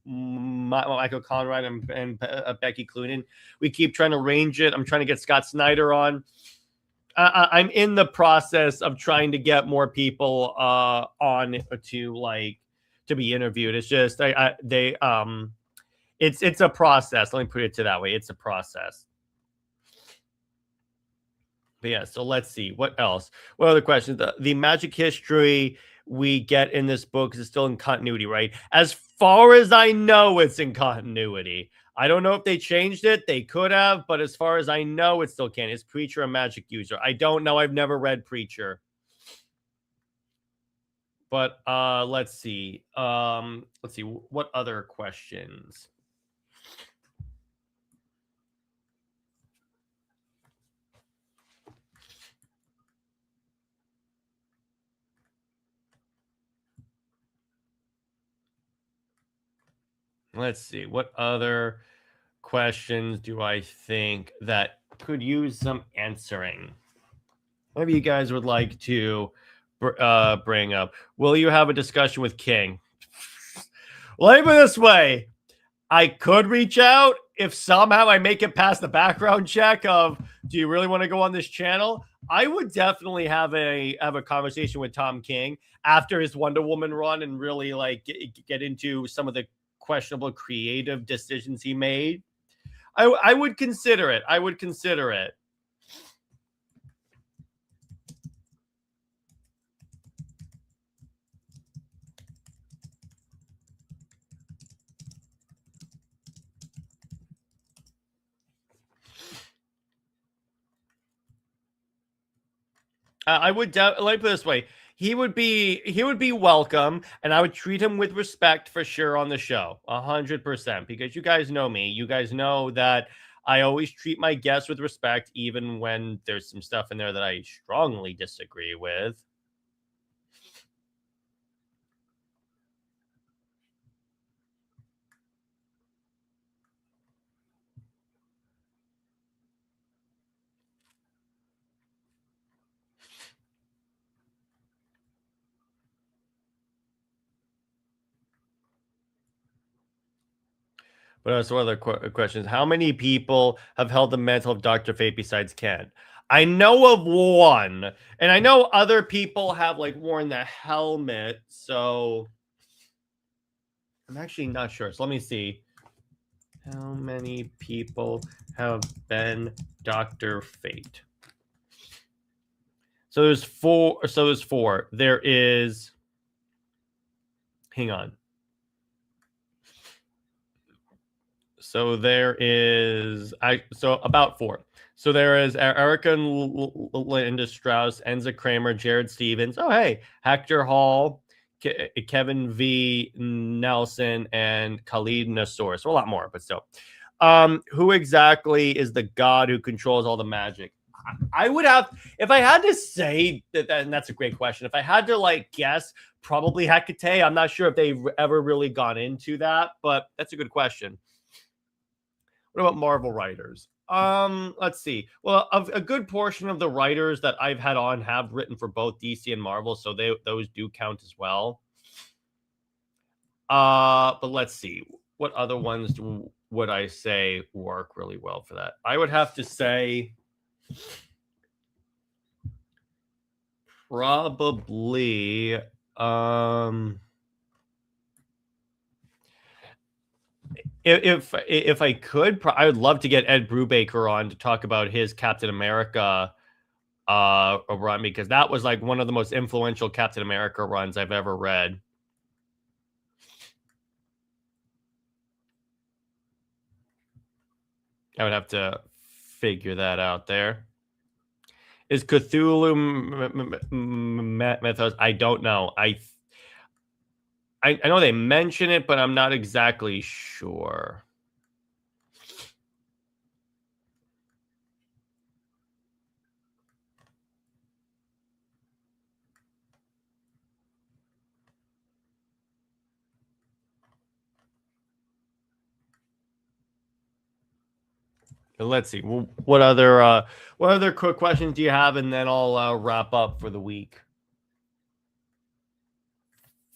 [SPEAKER 2] Michael Conrad and Becky Cloonan. We keep trying to arrange it. I'm trying to get Scott Snyder on. I'm in the process of trying to get more people on to be interviewed. It's just it's a process. Let me put it to that way. It's a process. But yeah, so let's see. What else? What other questions? The magic history we get in this book is still in continuity, right? As far as I know, it's in continuity. I don't know if they changed it. They could have, but as far as I know, it still can. Is Preacher a magic user? I don't know. I've never read Preacher. But let's see. Let's see. What other questions? Let's see. What other questions do I think that could use some answering? Maybe you guys would like to bring up. Will you have a discussion with King? Let me put it this way. I could reach out if somehow I make it past the background check of, do you really want to go on this channel? I would definitely have a conversation with Tom King after his Wonder Woman run and really like get into some of the questionable creative decisions he made. I would consider it. I would consider it. I would let me put it this way. He would be welcome, and I would treat him with respect for sure on the show, 100%. Because you guys know me. You guys know that I always treat my guests with respect, even when there's some stuff in there that I strongly disagree with. What else? What other questions? How many people have held the mantle of Dr. Fate besides Ken? I know of one, and I know other people have like worn the helmet. So I'm actually not sure. So let me see. How many people have been Dr. Fate? So there's four. So there's four. There is. Hang on. So there is. So about four. So there is Erica Linda Strauss, Enza Kramer, Jared Stevens. Oh hey, Hector Hall, Kevin V. Nelson, and Khalid Nassour. So a lot more, but still. Who exactly is the god who controls all the magic? I would have, if I had to say that, and that's a great question. If I had to like guess, probably Hecate. I'm not sure if they've ever really gone into that, but that's a good question. What about Marvel writers? Let's see. Well, a good portion of the writers that I've had on have written for both DC and Marvel, so those do count as well. But let's see. What other ones would I say work really well for that? I would have to say probably if I could, I would love to get Ed Brubaker on to talk about his Captain America run, because that was like one of the most influential Captain America runs I've ever read. I would have to figure that out there. Is Cthulhu mythos? I don't know. I know they mention it, but I'm not exactly sure. Let's see. What other quick questions do you have, and then I'll wrap up for the week,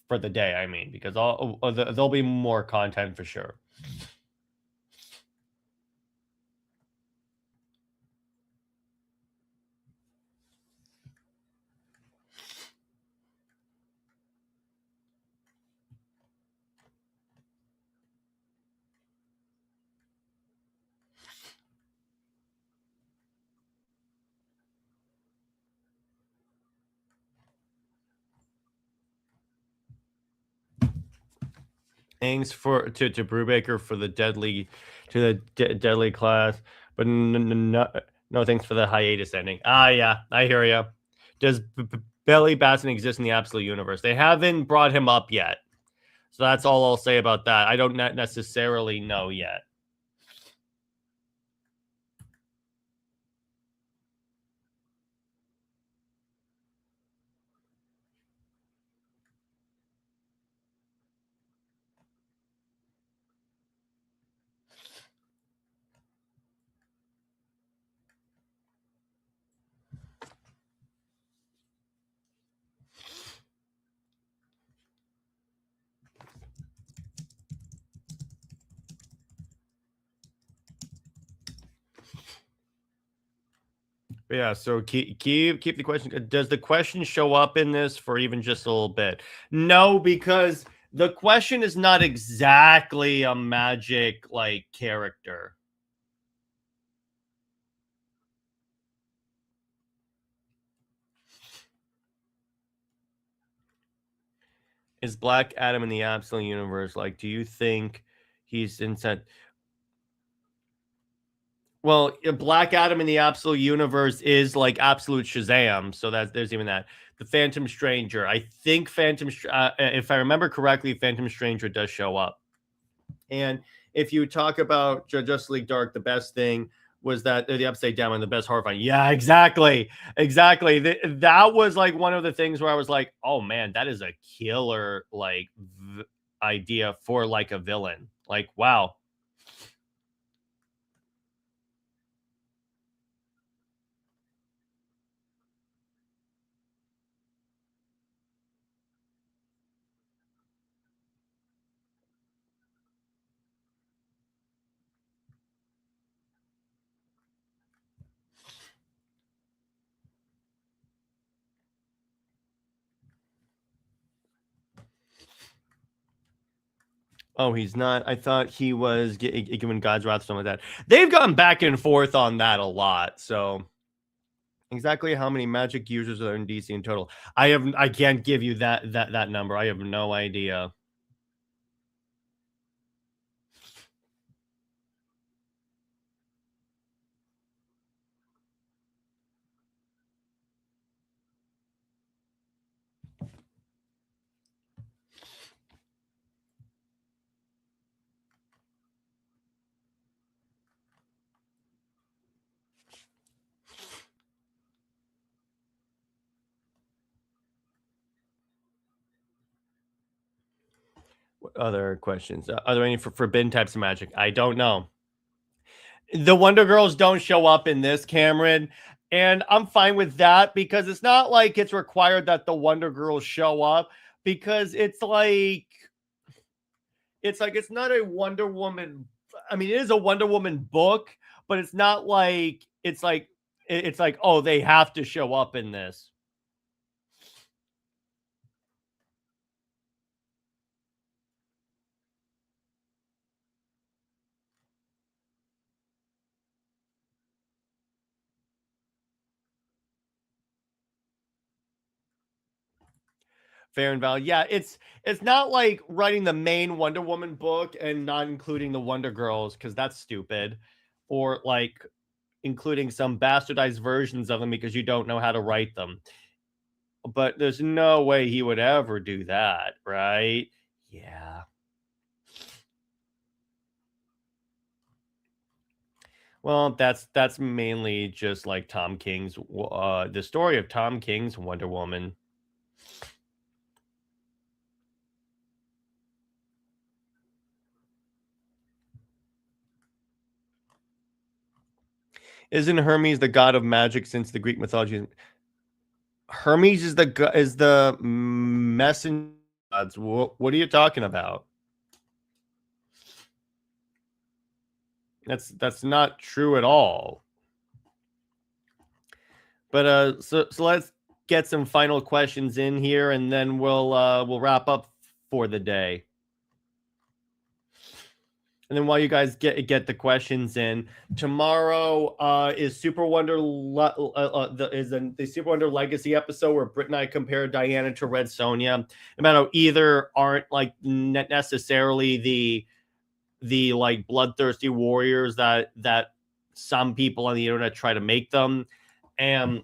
[SPEAKER 2] for the day. I mean, because there'll be more content for sure. Thanks to Brubaker for the deadly class, but no thanks for the hiatus ending. Yeah, I hear you. Does Belly Basson exist in the absolute universe? They haven't brought him up yet, so that's all I'll say about that. I don't necessarily know yet. Yeah, so keep the question. Does the question show up in this for even just a little bit? No, because the question is not exactly a magic like character. Is Black Adam in the absolute universe? Like, do you think he's inside? Well, Black Adam in the absolute universe is like absolute Shazam, so that there's even that. The Phantom Stranger, I think if I remember correctly, Phantom Stranger does show up. And if you talk about Justice League Dark, the best thing was that the Upside Down and the best horrifying. Yeah, exactly. That was like one of the things where I was like, oh man, that is a killer like idea for like a villain. Like, wow. Oh, he's not. I thought he was given God's Wrath or something like that. They've gone back and forth on that a lot. So exactly how many Magic users are there in DC in total? I can't give you that number. I have no idea. What other questions? Are there any forbidden types of magic? I don't know. The Wonder Girls don't show up in this, Cameron, and I'm fine with that because it's not like it's required that the Wonder Girls show up because it's not a Wonder Woman. I mean, it is a Wonder Woman book, but it's not like it's like, oh, they have to show up in this. Fair and valid. Yeah, it's not like writing the main Wonder Woman book and not including the Wonder Girls because that's stupid, or like including some bastardized versions of them because you don't know how to write them. But there's no way he would ever do that, right? Yeah. Well, that's mainly just like Tom King's the story of Tom King's Wonder Woman. Isn't Hermes the god of magic since the Greek mythology? Hermes is the messenger gods. What are you talking about? That's not true at all. But so let's get some final questions in here, and then we'll wrap up for the day. And then while you guys get the questions in, tomorrow is Super Wonder the Super Wonder Legacy episode where Britt and I compare Diana to Red Sonja. No matter either aren't like necessarily the like bloodthirsty warriors that some people on the internet try to make them. And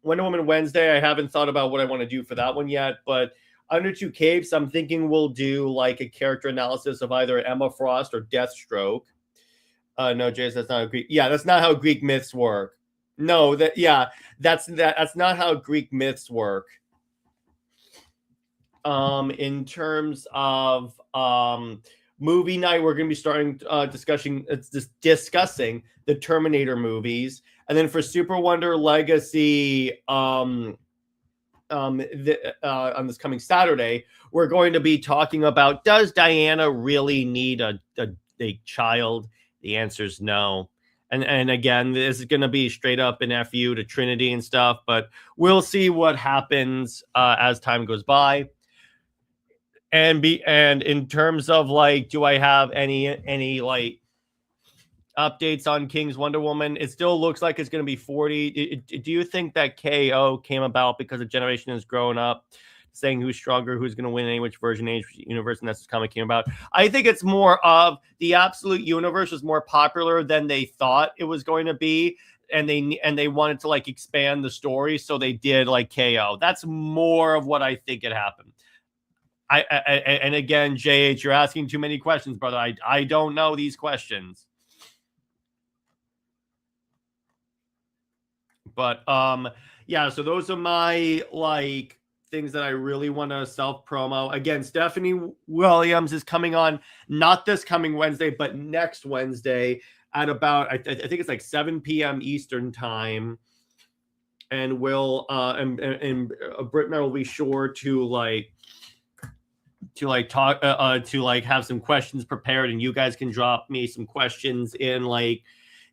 [SPEAKER 2] Wonder Woman Wednesday, I haven't thought about what I want to do for that one yet, but Under Two Capes, I'm thinking we'll do like a character analysis of either Emma Frost or Deathstroke. No, Jace, that's not a Greek. Yeah, that's not how Greek myths work. No, that's not how Greek myths work. In terms of movie night, we're going to be starting discussing the Terminator movies, and then for Super Wonder Legacy, on this coming Saturday, we're going to be talking about, does Diana really need a child? The answer is no. And again, this is going to be straight up an FU to Trinity and stuff, but we'll see what happens as time goes by. And in terms of like, do I have any like updates on King's Wonder Woman? It still looks like it's going to be 40. Do you think that KO came about because a generation has grown up saying who's stronger, who's going to win, any which version, age, universe, and that's this comic came about? I think it's more of the absolute universe was more popular than they thought it was going to be, and they wanted to like expand the story, so they did like KO. That's more of what I think it happened. And again, JH, you're asking too many questions, brother. I don't know these questions. But yeah, so those are my like things that I really want to self promo. Again, Stephanie Williams is coming on not this coming Wednesday, but next Wednesday at about I think it's like 7 p.m. Eastern time. And we'll and Britt and I will be sure to talk to like have some questions prepared, and you guys can drop me some questions in like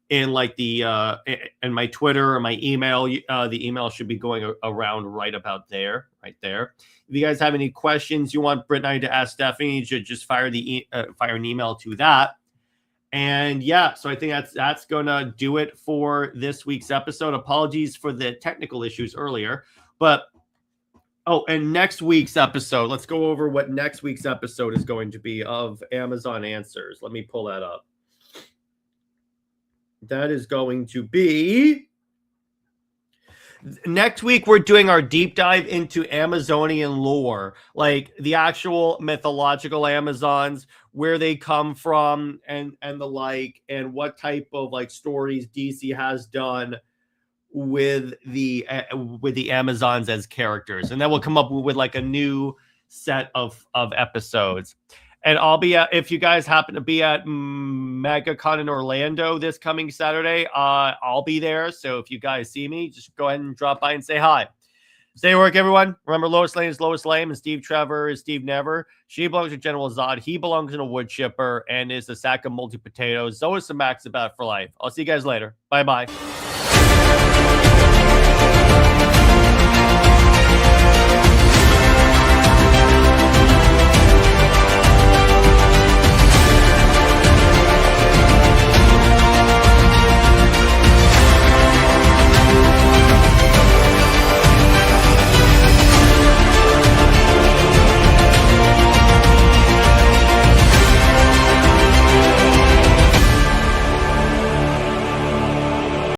[SPEAKER 2] in like the in my Twitter or my email. The email should be going around right about there, right there. If you guys have any questions you want Britt and I to ask Stephanie, you should just fire an email to that. And yeah, so I think that's gonna do it for this week's episode. Apologies for the technical issues earlier, but and next week's episode, let's go over what next week's episode is going to be of Amazon Answers. Let me pull that up. That is going to be next week. We're doing our deep dive into Amazonian lore, like the actual mythological Amazons, where they come from, and the like, and what type of like stories DC has done with the Amazons as characters, and then we'll come up with like a new set of episodes. And I'll be if you guys happen to be at MegaCon in Orlando this coming Saturday, I'll be there. So if you guys see me, just go ahead and drop by and say hi. Stay at work, everyone. Remember, Lois Lane is Lois Lane, and Steve Trevor is Steve Never. She belongs to General Zod. He belongs in a wood chipper and is a sack of multi potatoes. Zoe Max about for life. I'll see you guys later. Bye bye.